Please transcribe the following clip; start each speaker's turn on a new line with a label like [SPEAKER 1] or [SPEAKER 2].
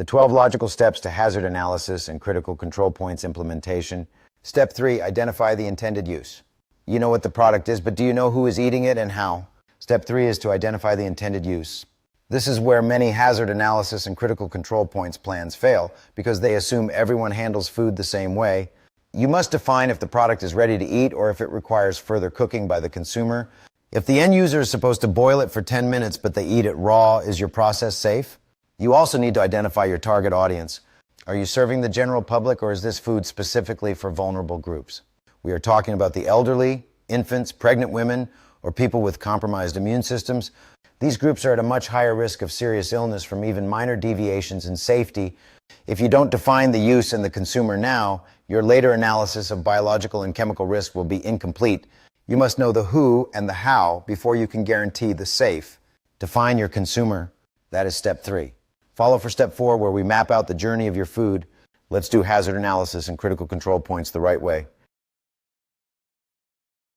[SPEAKER 1] The 12 logical steps to hazard analysis and critical control points implementation. Step 3, identify the intended use. You know what the product is, but do you know who is eating it and how? Step 3 is to identify the intended use. This is where many hazard analysis and critical control points plans fail, because they assume everyone handles food the same way. You must define if the product is ready to eat or if it requires further cooking by the consumer. If the end user is supposed to boil it for 10 minutes but they eat it raw, is your process safe? You also need to identify your target audience. Are you serving the general public, or is this food specifically for vulnerable groups? We are talking about the elderly, infants, pregnant women, or people with compromised immune systems. These groups are at a much higher risk of serious illness from even minor deviations in safety. If you don't define the use and the consumer now, your later analysis of biological and chemical risk will be incomplete. You must know the who and the how before you can guarantee the safe. Define your consumer. That is step 3. Follow for step 4, where we map out the journey of your food. Let's do hazard analysis and critical control points the right way.